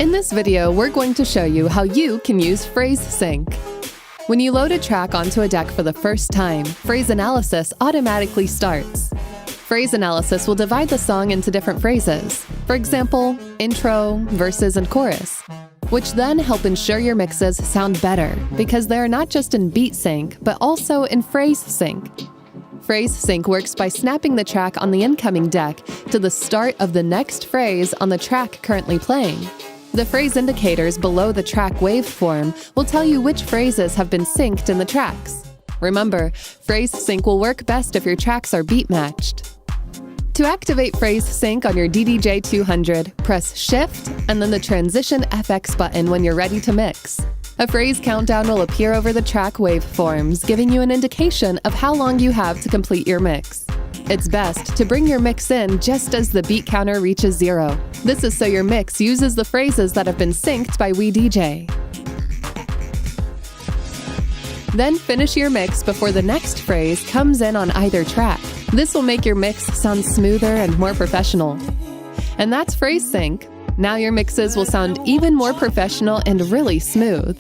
In this video, we're going to show you how you can use phrase sync. When you load a track onto a deck for the first time, phrase analysis automatically starts. Phrase analysis will divide the song into different phrases. For example, intro, verses, and chorus, which then help ensure your mixes sound better because they are not just in beat sync, but also in phrase sync. Phrase sync works by snapping the track on the incoming deck to the start of the next phrase on the track currently playing. The phrase indicators below the track waveform will tell you which phrases have been synced in the tracks. Remember, phrase sync will work best if your tracks are beat matched. To activate phrase sync on your DDJ-200, press Shift and then the Transition FX button when you're ready to mix. A phrase countdown will appear over the track waveforms, giving you an indication of how long you have to complete your mix. It's best to bring your mix in just as the beat counter reaches 0. This is so your mix uses the phrases that have been synced by WeDJ. Then finish your mix before the next phrase comes in on either track. This will make your mix sound smoother and more professional. And that's phrase sync. Now your mixes will sound even more professional and really smooth.